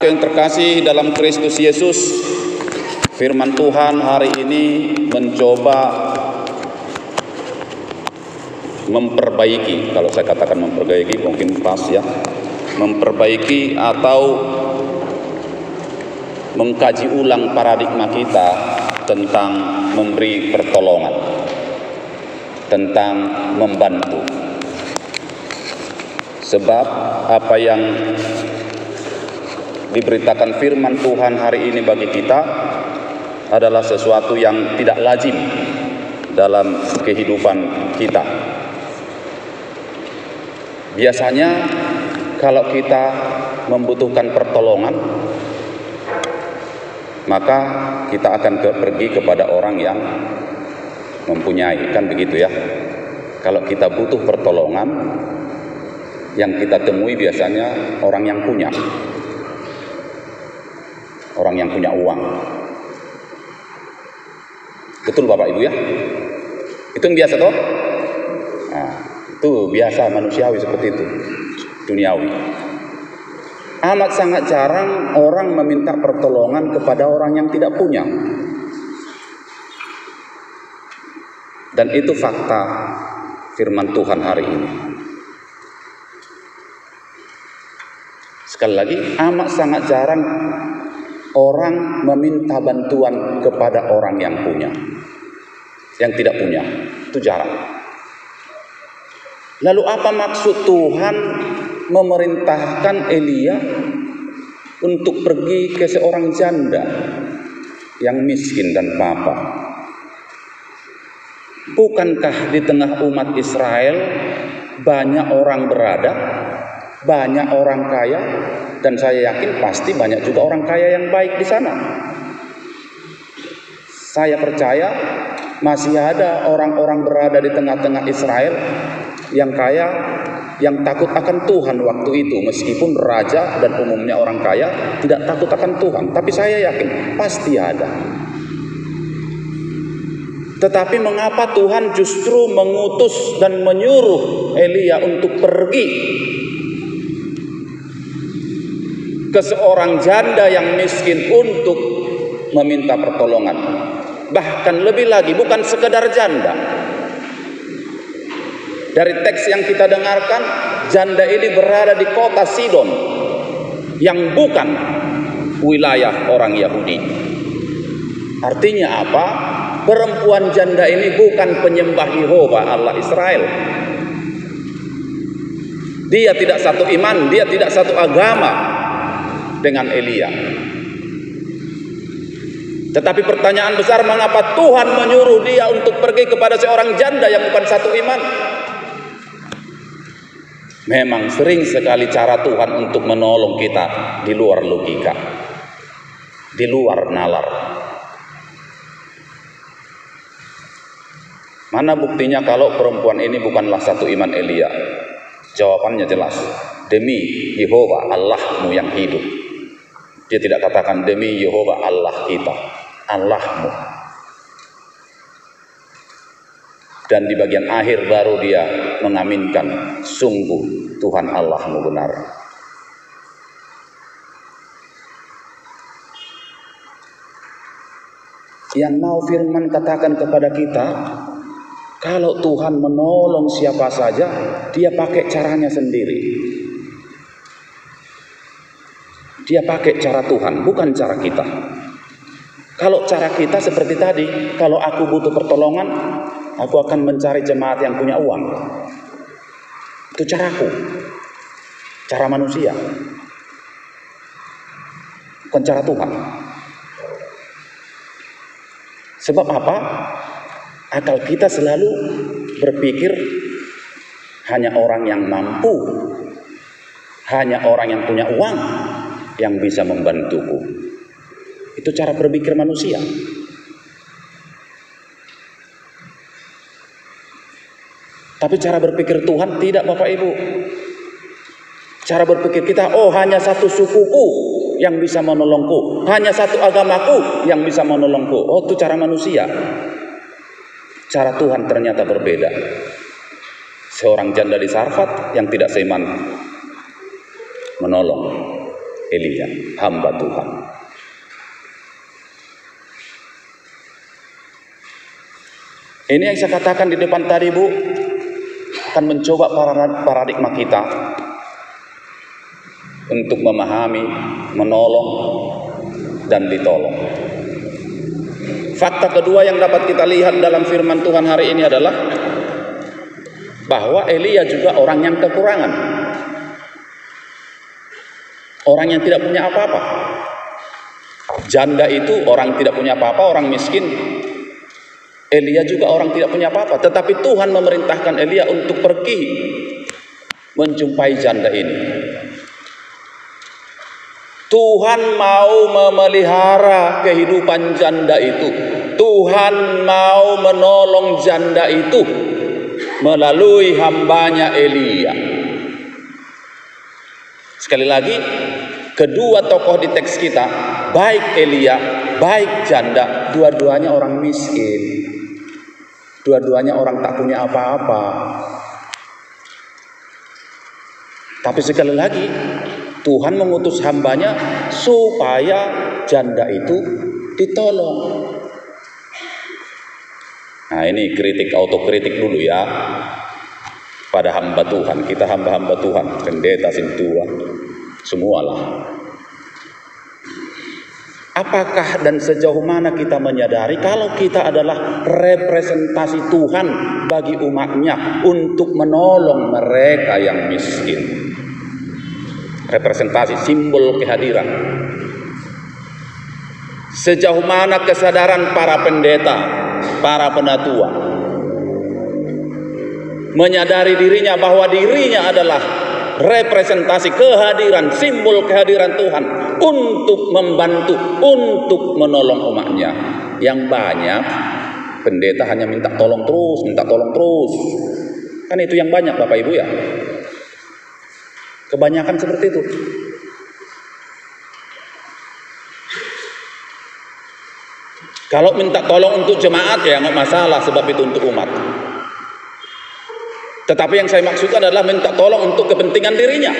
Jemaatku yang terkasih dalam Kristus Yesus, firman Tuhan hari ini mencoba memperbaiki, kalau saya katakan memperbaiki mungkin pas ya, memperbaiki atau mengkaji ulang paradigma kita tentang memberi pertolongan, tentang membantu. Sebab apa yang diberitakan firman Tuhan hari ini bagi kita adalah sesuatu yang tidak lazim dalam kehidupan kita. Biasanya kalau kita membutuhkan pertolongan, maka kita akan pergi kepada orang yang mempunyai, kan begitu ya. Kalau kita butuh pertolongan, yang kita temui biasanya orang yang punya, orang yang punya uang. Betul Bapak Ibu ya? Itu yang biasa toh? Nah, itu biasa manusiawi seperti itu, duniawi. Amat sangat jarang orang meminta pertolongan kepada orang yang tidak punya. Dan itu fakta firman Tuhan hari ini. Sekali lagi, amat sangat jarang orang meminta bantuan kepada orang yang punya. Yang tidak punya, itu jarang. Lalu apa maksud Tuhan memerintahkan Elia untuk pergi ke seorang janda yang miskin dan papa? Bukankah di tengah umat Israel banyak orang berada, banyak orang kaya, dan saya yakin pasti banyak juga orang kaya yang baik di sana. Saya percaya masih ada orang-orang berada di tengah-tengah Israel yang kaya, yang takut akan Tuhan waktu itu, meskipun raja dan umumnya orang kaya tidak takut akan Tuhan, tapi saya yakin pasti ada. Tetapi mengapa Tuhan justru mengutus dan menyuruh Elia untuk pergi ke seorang janda yang miskin untuk meminta pertolongan? Bahkan lebih lagi, bukan sekedar janda. Dari teks yang kita dengarkan, janda ini berada di kota Sidon yang bukan wilayah orang Yahudi. Artinya apa? Perempuan janda ini bukan penyembah Yehova Allah Israel. Dia tidak satu iman, dia tidak satu agama dengan Elia. Tetapi pertanyaan besar, mengapa Tuhan menyuruh dia untuk pergi kepada seorang janda yang bukan satu iman? Memang sering sekali cara Tuhan untuk menolong kita di luar logika, di luar nalar. Mana buktinya kalau perempuan ini bukanlah satu iman Elia? Jawabannya jelas, demi Yehova Allahmu yang hidup. Dia tidak katakan demi Yehova Allah kita, Allahmu. Dan di bagian akhir baru dia mengaminkan, sungguh Tuhan Allahmu benar. Yang mau firman katakan kepada kita, kalau Tuhan menolong siapa saja, dia pakai caranya sendiri. Dia pakai cara Tuhan, bukan cara kita. Kalau cara kita seperti tadi, kalau aku butuh pertolongan, aku akan mencari jemaat yang punya uang. Itu caraku, cara manusia, bukan cara Tuhan. Sebab apa? Akal kita selalu berpikir hanya orang yang mampu, hanya orang yang punya uang yang bisa membantuku. Itu cara berpikir manusia. Tapi cara berpikir Tuhan tidak, Bapak Ibu. Cara berpikir kita, oh hanya satu sukuku yang bisa menolongku, hanya satu agamaku yang bisa menolongku. Oh, itu cara manusia. Cara Tuhan ternyata berbeda. Seorang janda di Sarfat yang tidak seiman menolong Elia, hamba Tuhan. Ini yang saya katakan di depan tadi, Bu, akan mencoba paradigma kita untuk memahami, menolong, dan ditolong. Fakta kedua yang dapat kita lihat dalam firman Tuhan hari ini adalah bahwa Elia juga orang yang kekurangan, orang yang tidak punya apa-apa. Janda itu orang tidak punya apa-apa, orang miskin. Elia juga orang tidak punya apa-apa, tetapi Tuhan memerintahkan Elia untuk pergi menjumpai janda ini. Tuhan mau memelihara kehidupan janda itu. Tuhan mau menolong janda itu melalui hambanya Elia. Sekali lagi, kedua tokoh di teks kita, baik Elia, baik janda, dua-duanya orang miskin. Dua-duanya orang tak punya apa-apa. Tapi sekali lagi, Tuhan mengutus hambanya supaya janda itu ditolong. Nah, ini kritik, autokritik dulu ya pada hamba Tuhan. Kita hamba-hamba Tuhan, pendeta, sintua, semualah. Apakah dan sejauh mana kita menyadari kalau kita adalah representasi Tuhan bagi umatnya untuk menolong mereka yang miskin? Representasi, simbol kehadiran. Sejauh mana kesadaran para pendeta, para penatua menyadari dirinya bahwa dirinya adalah representasi kehadiran, simbol kehadiran Tuhan untuk membantu, untuk menolong umatnya. Yang banyak pendeta hanya minta tolong terus, minta tolong terus. Kan itu yang banyak Bapak Ibu ya. Kebanyakan seperti itu. Kalau minta tolong untuk jemaat ya nggak masalah, sebab itu untuk umat. Tetapi yang saya maksudkan adalah minta tolong untuk kepentingan dirinya.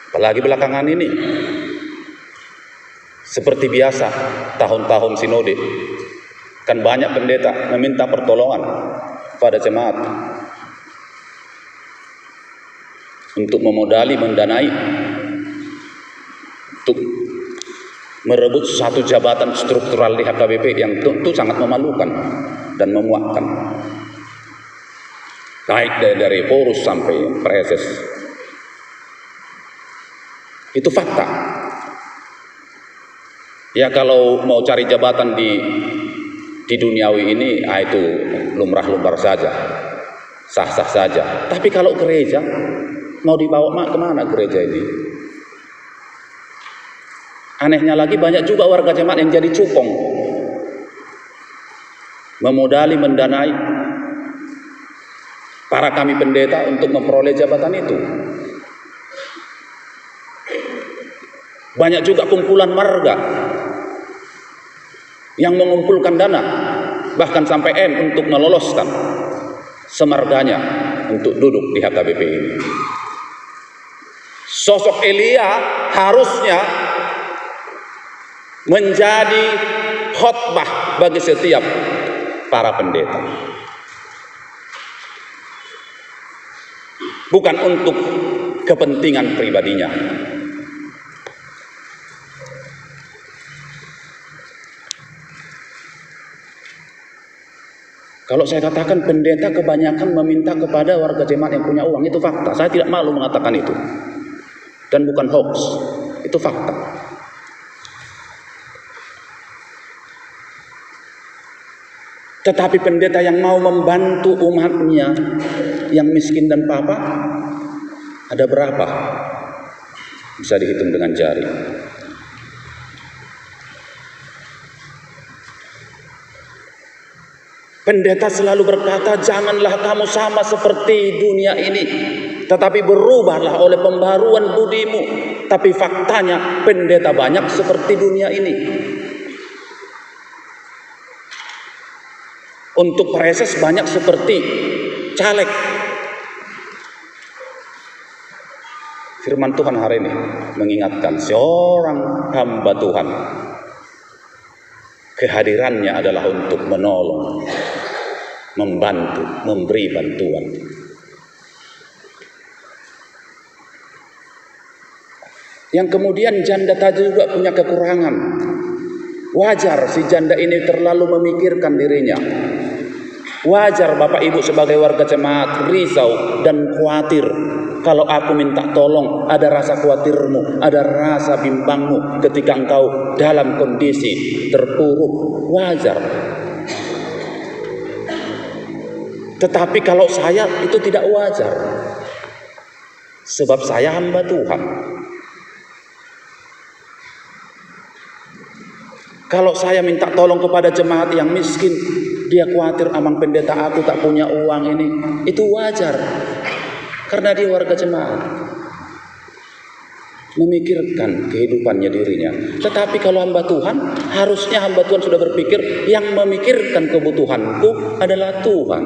Apalagi belakangan ini, seperti biasa tahun-tahun sinode, kan banyak pendeta meminta pertolongan pada jemaat untuk memodali, mendanai, untuk merebut satu jabatan struktural di HKBP yang tentu sangat memalukan dan memuakkan. Baik dari Porus sampai Preses. Itu fakta. Ya kalau mau cari jabatan di duniawi ini, itu lumrah-lumrah saja, sah-sah saja. Tapi kalau gereja, mau dibawa kemana gereja ini? Anehnya lagi banyak juga warga jemaat yang jadi cupong, memodali, mendanai para kami pendeta untuk memperoleh jabatan itu. Banyak juga kumpulan marga yang mengumpulkan dana, bahkan sampai M untuk meloloskan semarganya untuk duduk di HKBP ini. Sosok Elia harusnya menjadi khotbah bagi setiap para pendeta. Bukan untuk kepentingan pribadinya. Kalau saya katakan pendeta kebanyakan meminta kepada warga jemaat yang punya uang, itu fakta. Saya tidak malu mengatakan itu. Dan bukan hoax, itu fakta. Tetapi pendeta yang mau membantu umatnya yang miskin dan papa, ada berapa? Bisa dihitung dengan jari. Pendeta selalu berkata, janganlah kamu sama seperti dunia ini, tetapi berubahlah oleh pembaruan budimu. Tapi faktanya pendeta banyak seperti dunia ini. Untuk preses banyak seperti caleg. Firman Tuhan hari ini mengingatkan seorang hamba Tuhan, kehadirannya adalah untuk menolong, membantu, memberi bantuan. Yang kemudian janda tadi juga punya kekurangan. Wajar si janda ini terlalu memikirkan dirinya. Wajar Bapak Ibu sebagai warga jemaat risau dan khawatir. Kalau aku minta tolong, ada rasa khawatirmu, ada rasa bimbangmu ketika engkau dalam kondisi terpuruk. Wajar. Tetapi kalau saya itu tidak wajar. Sebab saya hamba Tuhan. Kalau saya minta tolong kepada jemaat yang miskin, dia khawatir amang pendeta aku tak punya uang ini, itu wajar. Karena dia warga jemaat, memikirkan kehidupannya dirinya. Tetapi kalau hamba Tuhan, harusnya hamba Tuhan sudah berpikir yang memikirkan kebutuhanku adalah Tuhan.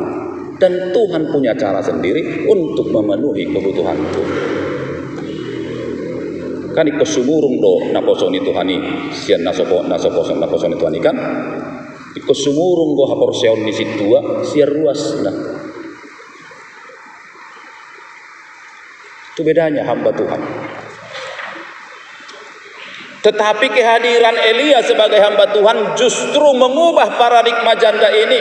Dan Tuhan punya cara sendiri untuk memenuhi kebutuhanku. Kan ikosumurung do naposoni Tuhani sian nasoposon Tuhani kan ikosumurung go hapor seon ni situa siar ruas nah. Itu bedanya hamba Tuhan. Tetapi kehadiran Elia sebagai hamba Tuhan justru mengubah paradigma janda ini,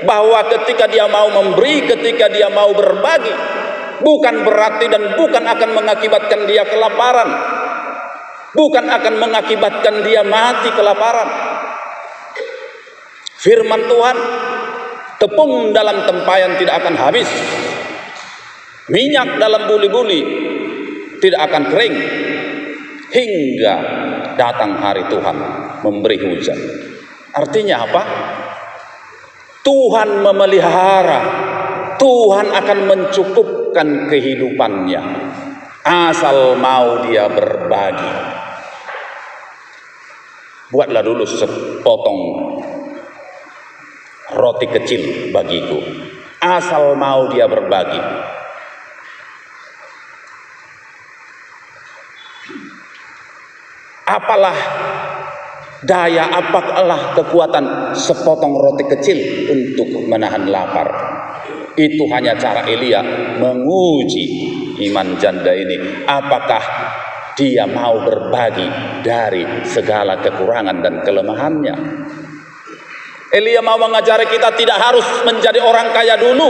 bahwa ketika dia mau memberi, ketika dia mau berbagi, bukan berarti dan bukan akan mengakibatkan dia kelaparan, bukan akan mengakibatkan dia mati kelaparan. Firman Tuhan, tepung dalam tempayan tidak akan habis, minyak dalam buli-buli tidak akan kering, hingga datang hari Tuhan memberi hujan. Artinya apa? Tuhan memelihara, Tuhan akan mencukupkan kehidupannya, asal mau dia berbagi. Buatlah dulu sepotong roti kecil bagiku, asal mau dia berbagi. Apalah daya, apalah kekuatan sepotong roti kecil untuk menahan lapar. Itu hanya cara Elia menguji iman janda ini. Apakah dia mau berbagi dari segala kekurangan dan kelemahannya? Elia mau mengajari kita tidak harus menjadi orang kaya dulu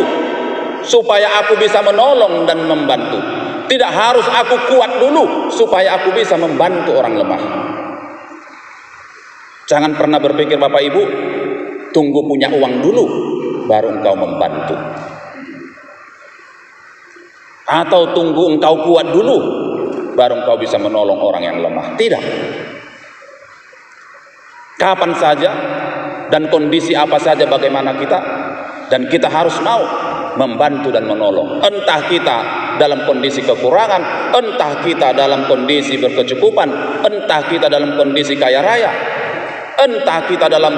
supaya aku bisa menolong dan membantu. Tidak harus aku kuat dulu supaya aku bisa membantu orang lemah. Jangan pernah berpikir Bapak Ibu, tunggu punya uang dulu baru engkau membantu. Atau tunggu engkau kuat dulu baru engkau bisa menolong orang yang lemah. Tidak. Kapan saja dan kondisi apa saja bagaimana kita, dan kita harus mau membantu dan menolong. Entah kita dalam kondisi kekurangan, entah kita dalam kondisi berkecukupan, entah kita dalam kondisi kaya raya, entah kita dalam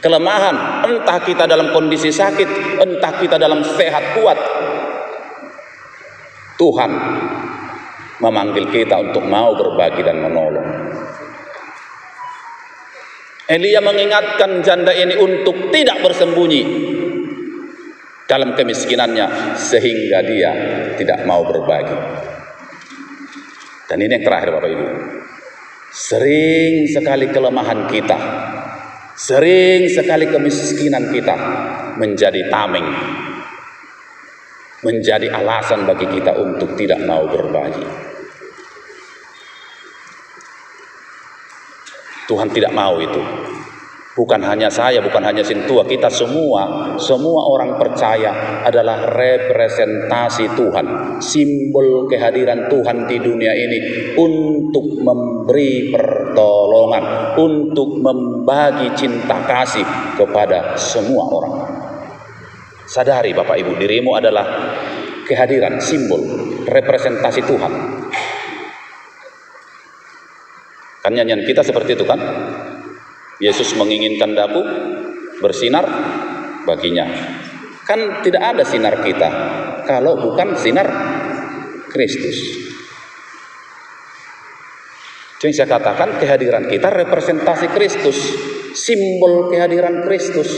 kelemahan, entah kita dalam kondisi sakit, entah kita dalam sehat kuat, Tuhan memanggil kita untuk mau berbagi dan menolong. Elia mengingatkan janda ini untuk tidak bersembunyi dalam kemiskinannya sehingga dia tidak mau berbagi. Dan ini yang terakhir Bapak Ibu, sering sekali kelemahan kita, sering sekali kemiskinan kita menjadi tameng, menjadi alasan bagi kita untuk tidak mau berbagi. Tuhan tidak mau itu. Bukan hanya saya, bukan hanya Sintua, kita semua orang percaya adalah representasi Tuhan, simbol kehadiran Tuhan di dunia ini untuk memberi pertolongan, untuk membagi cinta kasih kepada semua orang. Sadari Bapak Ibu, dirimu adalah kehadiran, simbol, representasi Tuhan. Kan nyanyian kita seperti itu kan? Yesus menginginkan daku bersinar baginya. Kan tidak ada sinar kita kalau bukan sinar Kristus. Jadi saya katakan kehadiran kita representasi Kristus, simbol kehadiran Kristus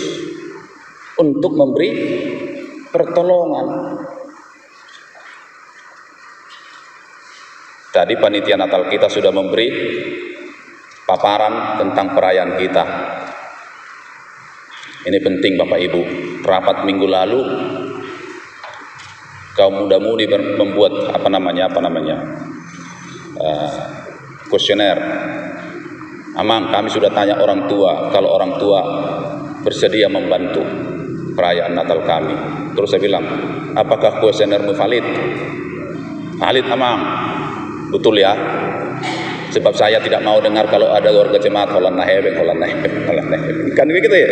untuk memberi pertolongan. Tadi panitia Natal kita sudah memberi paparan tentang perayaan kita. Ini penting Bapak Ibu. Rapat minggu lalu kaum muda-mudi membuat kuesioner. Amang, kami sudah tanya orang tua, kalau orang tua bersedia membantu perayaan Natal kami. Terus saya bilang, apakah kuesionermu valid? Valid, Amang. Betul ya. Sebab saya tidak mau dengar kalau ada warga jemaat Holland Nahebeng. Kan begitu ya?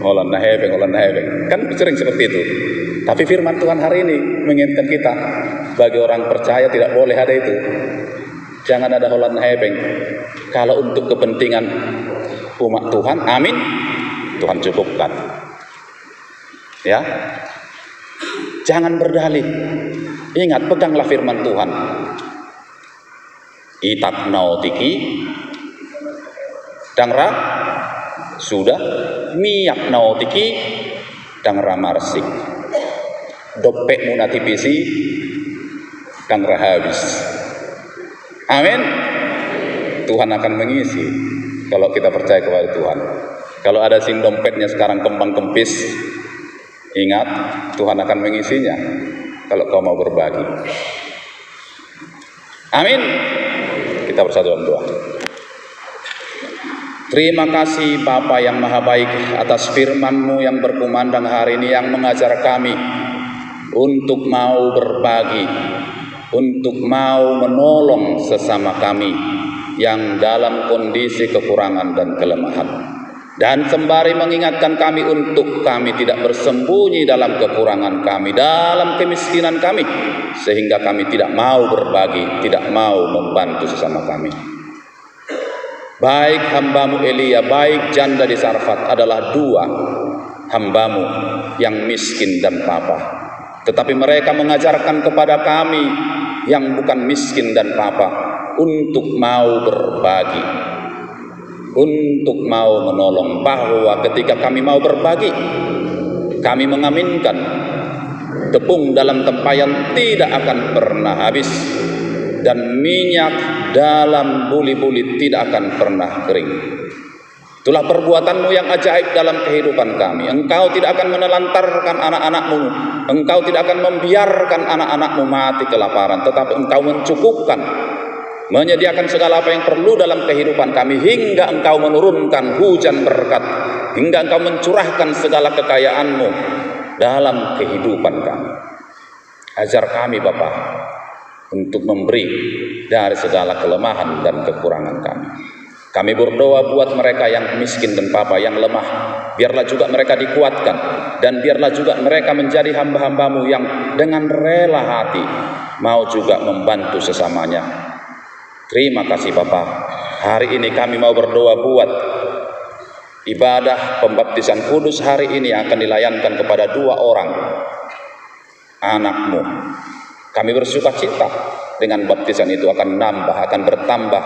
Holland Nahebeng. Kan sering seperti itu. Tapi firman Tuhan hari ini mengingatkan kita, bagi orang percaya tidak boleh ada itu. Jangan ada Holland Nahebeng. Kalau untuk kepentingan umat Tuhan, amin, Tuhan cukupkan. Ya. Jangan berdalih. Ingat, peganglah firman Tuhan. Itak nautiki dangra sudah miyak nautiki dangra marsik dopek munatipisi dangra habis. Amin. Tuhan akan mengisi kalau kita percaya kepada Tuhan. Kalau ada sing dompetnya sekarang kembang kempis, ingat Tuhan akan mengisinya kalau kau mau berbagi. Amin. Kita bersatu dalam doa. Terima kasih Bapa yang Maha Baik atas firman-Mu yang berkumandang hari ini, yang mengajar kami untuk mau berbagi, untuk mau menolong sesama kami yang dalam kondisi kekurangan dan kelemahan. Dan sembari mengingatkan kami untuk kami tidak bersembunyi dalam kekurangan kami, dalam kemiskinan kami, sehingga kami tidak mau berbagi, tidak mau membantu sesama kami. Baik hamba-Mu Elia, baik janda di Sarfat adalah dua hamba-Mu yang miskin dan papa. Tetapi mereka mengajarkan kepada kami yang bukan miskin dan papa untuk mau berbagi, untuk mau menolong, bahwa ketika kami mau berbagi, kami mengaminkan tepung dalam tempayan tidak akan pernah habis, dan minyak dalam buli-buli tidak akan pernah kering. Itulah perbuatan-Mu yang ajaib dalam kehidupan kami. Engkau tidak akan menelantarkan anak-anak-Mu, Engkau tidak akan membiarkan anak-anak-Mu mati kelaparan, tetapi Engkau mencukupkan, menyediakan segala apa yang perlu dalam kehidupan kami, hingga Engkau menurunkan hujan berkat, hingga Engkau mencurahkan segala kekayaan-Mu dalam kehidupan kami. Ajar kami Bapa untuk memberi dari segala kelemahan dan kekurangan kami. Kami berdoa buat mereka yang miskin dan papa, yang lemah. Biarlah juga mereka dikuatkan, dan biarlah juga mereka menjadi hamba-hamba-Mu yang dengan rela hati mau juga membantu sesamanya. Terima kasih Bapa. Hari ini kami mau berdoa buat ibadah pembaptisan kudus hari ini yang akan dilayankan kepada 2 orang anak-Mu. Kami bersuka cita dengan baptisan itu akan bertambah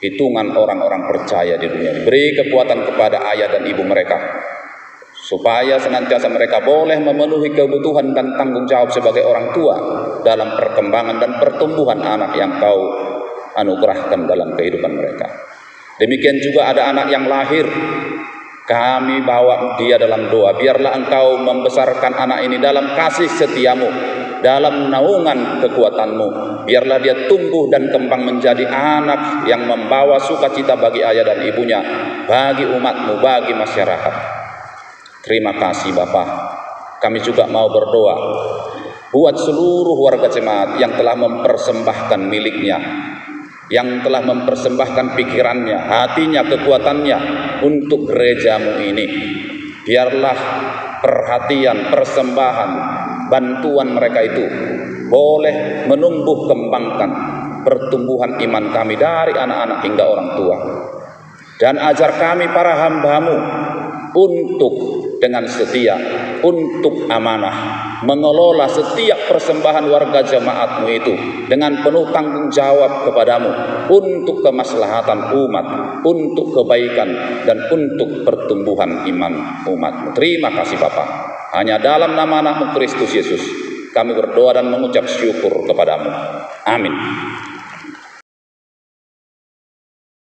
hitungan orang-orang percaya di dunia ini. Beri kekuatan kepada ayah dan ibu mereka, supaya senantiasa mereka boleh memenuhi kebutuhan dan tanggung jawab sebagai orang tua dalam perkembangan dan pertumbuhan anak yang Kau anugerahkan dalam kehidupan mereka. Demikian juga ada anak yang lahir, kami bawa dia dalam doa. Biarlah Engkau membesarkan anak ini dalam kasih setia-Mu, dalam naungan kekuatan-Mu. Biarlah dia tumbuh dan kembang menjadi anak yang membawa sukacita bagi ayah dan ibunya, bagi umat-Mu, bagi masyarakat. Terima kasih Bapa. Kami juga mau berdoa buat seluruh warga jemaat yang telah mempersembahkan miliknya, yang telah mempersembahkan pikirannya, hatinya, kekuatannya untuk gereja-Mu ini. Biarlah perhatian, persembahan, bantuan mereka itu boleh menumbuh kembangkan pertumbuhan iman kami dari anak-anak hingga orang tua. Dan ajar kami para hamba-Mu untuk dengan setia untuk amanah mengelola setiap persembahan warga jemaatmu itu dengan penuh tanggung jawab kepadamu untuk kemaslahatan umat, untuk kebaikan dan untuk pertumbuhan iman umatmu. Terima kasih Bapa. Hanya dalam nama anakmu Kristus Yesus kami berdoa dan mengucap syukur kepadamu. Amin.